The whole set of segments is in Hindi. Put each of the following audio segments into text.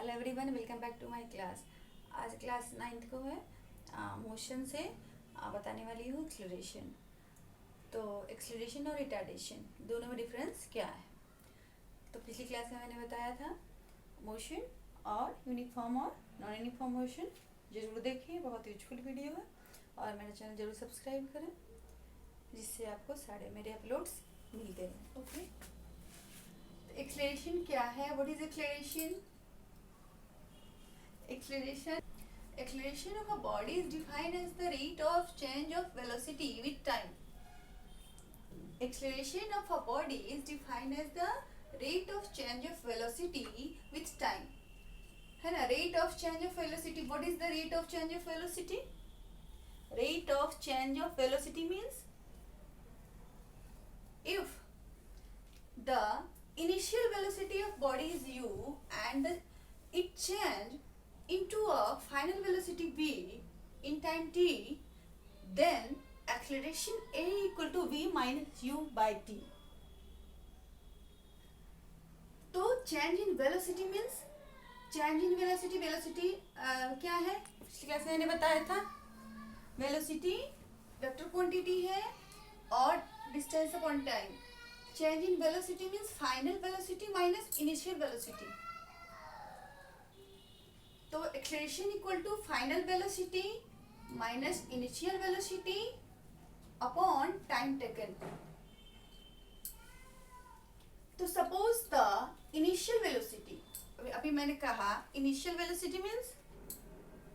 Hello everyone, welcome back to my class. आज क्लास 9th को है। मोशन से बताने वाली हूँ एक्सलरेशन। तो एक्सलरेशन और रिटार्डेशन दोनों में डिफरेंस क्या है। तो पिछली क्लास में मैंने बताया था मोशन और यूनिफॉर्म और नॉन यूनिफॉर्म मोशन। ज़रूर देखिए, बहुत यूजफुल वीडियो है और मेरा चैनल ज़रूर सब्सक्राइब करें जिससे आपको सारे मेरे अपलोड्स मिलते रहें। ओके, एक्सलरेशन क्या है? What is acceleration? Acceleration of a body is defined as the rate of change of velocity with time. Acceleration of a body is defined as the rate of change of velocity with time. है ना? Rate of change of velocity. What is the rate of change of velocity? Rate of change of velocity means if the initial velocity of body is u and it change into a final velocity v in time t, then acceleration a equal to v minus u by t. तो change in velocity means change in velocity क्या है? पिछली क्लास में मैंने बताया था velocity वेक्टर क्वांटिटी है और distance upon time. change in velocity means final velocity minus initial velocity. तो acceleration equal to final velocity minus initial velocity upon time taken. तो सपोज द इनिशियल वेलोसिटी, अभी मैंने कहा इनिशियल वेलोसिटी मीन्स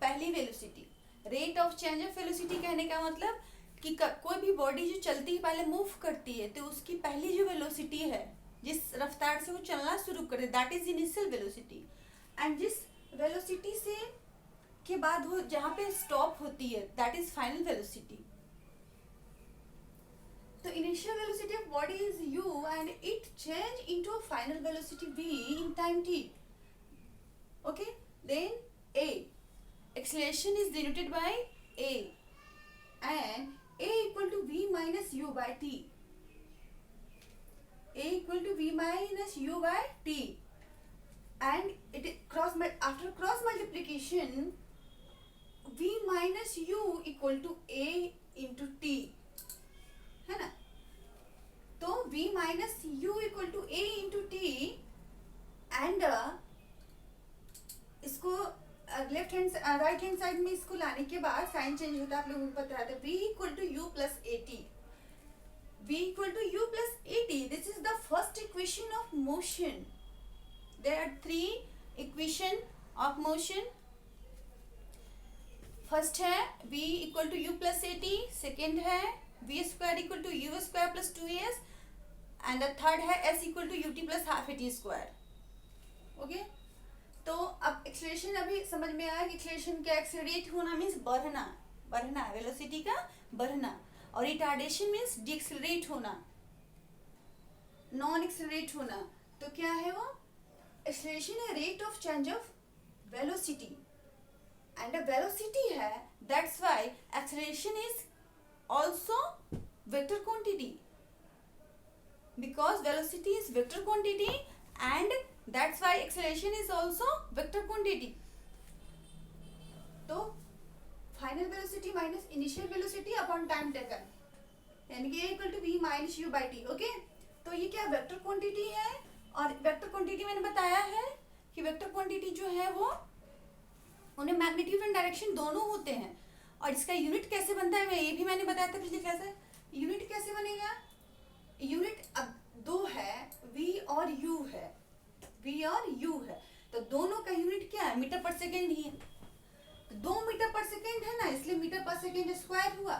पहली velocity. Rate of change of velocity कहने का मतलब कि कोई भी बॉडी जो चलती है पहले मूव करती है तो उसकी पहली जो वेलोसिटी है, जिस रफ्तार से वो चलना शुरू करे, that is initial velocity. And जिस वेलोसिटी से के बाद वो जहाँ पे स्टॉप होती है दैट इज फाइनल वेलोसिटी। तो initial velocity of body is u and it change into a final velocity v in time t. Okay, then a acceleration is denoted by a and a equal to v minus u by t. a equal to v minus u by t. And it after cross multiplication v minus u equal to a into t, है ना? तो v minus u equal to a into t and इसको left hand right hand side में इसको लाने के बाद साइन चेंज होता है, आप लोगों को पता है। v equal to u plus at. v equal to u plus at. This is the first equation of motion. There are three equation of motion. First है v equal to u plus at, second है v square equal to u square plus 2as and the third है s equal to ut plus half at square. Okay, तो अब एक्सेलरेशन अभी समझ में आया कि एक्सेलरेशन क्या? एक्सेलरेट होना मीन्स बढ़ना वेलोसिटी का बढ़ना, और रिटार्डेशन मीन्स डिएक्सेलरेट होना, नॉन एक्सेलरेट होना। तो क्या है वो? एक्सेलरेशन है rate of change of velocity and velocity है, that's why acceleration is also vector quantity, because velocity is vector quantity and that's why acceleration is also vector quantity. तो final velocity minus initial velocity upon time taken, यानी कि a equal to v minus u by t। Okay, तो ये क्या वेक्टर क्वांटिटी है? और वेक्टर क्वांटिटी मैंने बताया है कि वेक्टर क्वांटिटी जो है वो उन्हें मैग्नीट्यूड एंड डायरेक्शन दोनों होते हैं। और इसका यूनिट कैसे बनता है ये भी मैंने बताया था पिछली क्लास में। यूनिट कैसे बनेगा? यूनिट अब दो है, v और u है, v और u है, तो दोनों का यूनिट क्या है? मीटर पर सेकेंड ही है। तो 2 मीटर पर सेकेंड है ना, इसलिए मीटर पर सेकेंड स्क्वायर हुआ,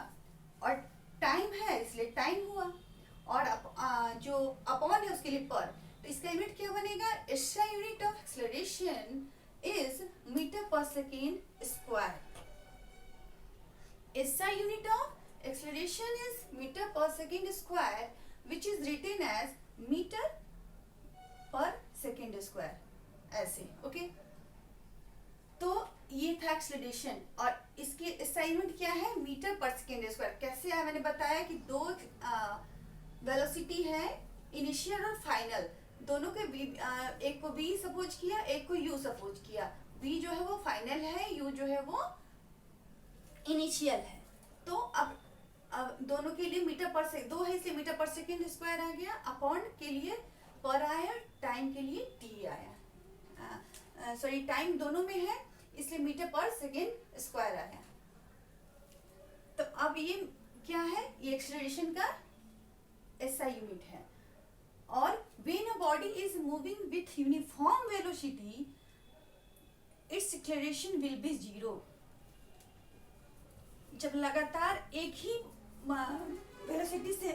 और टाइम है इसलिए टाइम हुआ, और जो अपॉन है उसके लिए पर। तो इसका यूनिट क्या बनेगा? इसका unit of acceleration is metre per second square. इसका unit of acceleration is metre per second square which is written as metre per second square, ऐसे। ओके, तो ये था एक्सेलरेशन, और इसके इसका यूनिट क्या है? Metre per second square. कैसे है? मैंने बताया कि दो वेलोसिटी है, इनिशियल और फाइनल, दोनों के एक को v सपोज किया, एक को u सपोज किया। v जो है वो फाइनल है, u जो है वो इनिशियल है। तो अब दोनों के लिए मीटर पर सेकंड 2 है इसलिए मीटर पर सेकंड स्क्वायर आ गया, अपॉन के लिए पर आया, टाइम के लिए टी आया, सॉरी टाइम दोनों में है इसलिए मीटर पर सेकंड स्क्वायर आया। तो अब ये क्या है, ये एक्सेलरेशन का एसआई यूनिट है। और when a body is moving with uniform velocity it's acceleration will be 0। जब लगातार एक ही वेलोसिटी से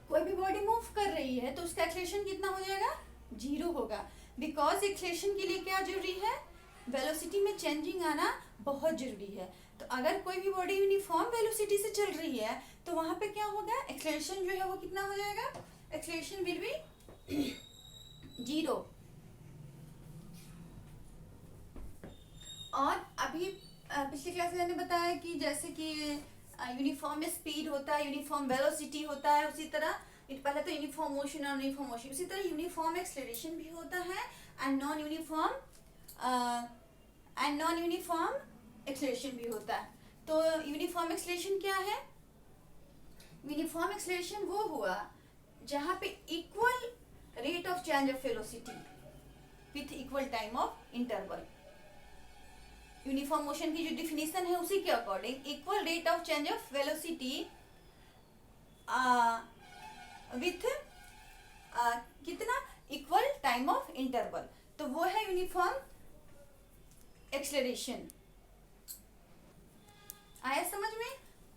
कोई भी बॉडी मूव कर रही है तो उसका एक्सेलरेशन कितना हो जाएगा, 0 होगा। बिकॉज एक्सेलरेशन के लिए क्या जरूरी है, वेलोसिटी में चेंजिंग आना बहुत जरूरी है। तो अगर कोई भी बॉडी यूनिफॉर्म वेलोसिटी से चल रही है तो वहां पे क्या होगा, एक्सेलरेशन जो है वो कितना हो जाएगा, एक्सेलरेशन विल बी 0। और अभी पिछली क्लास में मैंने बताया कि जैसे कि यूनिफॉर्म स्पीड होता है, यूनिफॉर्म वेलोसिटी होता है, उसी तरह पहले तो यूनिफॉर्म मोशन और यूनिफॉर्म मोशन, उसी तरह यूनिफॉर्म एक्सेलरेशन भी होता है एंड नॉन यूनिफॉर्म एक्सेलरेशन भी होता है। तो यूनिफॉर्म एक्सेलरेशन क्या है, यूनिफॉर्म एक्सेलरेशन वो हुआ जहां पे equal rate of change of velocity with equal time of interval. Uniform motion की जो डिफिनीशन है उसी के according equal rate of change of velocity with कितना, इक्वल टाइम ऑफ इंटरवल। तो वो है यूनिफॉर्म एक्सेलरेशन। आया समझ में?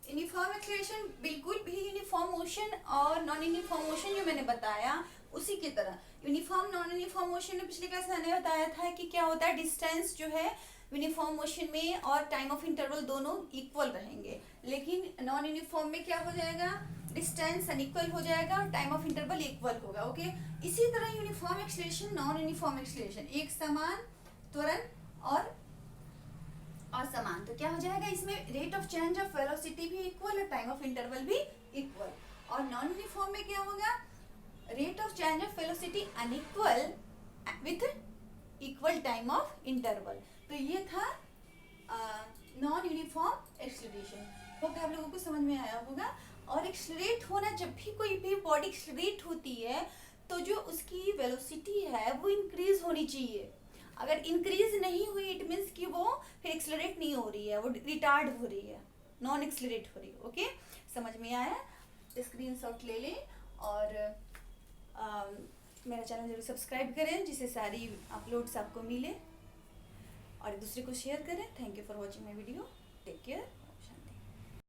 यूनिफॉर्म एक्सेलरेशन बिल्कुल भी यूनिफॉर्म मोशन और नॉन यूनिफॉर्म मोशन जो मैंने बताया उसी की तरह। यूनिफॉर्म नॉन यूनिफॉर्म मोशन में पिछले क्लास मैंने बताया था कि क्या होता है, डिस्टेंस जो है यूनिफॉर्म मोशन में और टाइम ऑफ इंटरवल दोनों इक्वल रहेंगे, लेकिन नॉन यूनिफॉर्म में क्या हो जाएगा, डिस्टेंस अनइक्वल हो जाएगा और टाइम ऑफ इंटरवल इक्वल होगा। ओके, इसी तरह uniform acceleration non uniform acceleration, एक समान त्वरण और असमान। तो क्या हो जाएगा, इसमें rate of change of velocity भी इक्वल और टाइम ऑफ इंटरवल भी इक्वल। और नॉन यूनिफॉर्म में क्या होगा, rate of change of velocity unequal with equal time of interval. तो ये था नॉन यूनिफॉर्म एक्सेलरेशन। होप आप लोगों को समझ में आया होगा। और एक्सेलरेट होना, जब भी कोई भी बॉडी एक्सेलरेट होती है तो जो उसकी वेलोसिटी है वो इंक्रीज होनी चाहिए। अगर इंक्रीज नहीं हुई इट मीन्स कि वो फिर एक्सेलरेट नहीं हो रही है, वो रिटार्ड हो रही है, नॉन एक्सेलरेट हो रही है। ओके, समझ में आया? स्क्रीनशॉट ले लें और मेरा चैनल जरूर सब्सक्राइब करें जिससे सारी अपलोड्स आपको मिले, और एक दूसरे को शेयर करें। Thank you for watching my video, take care.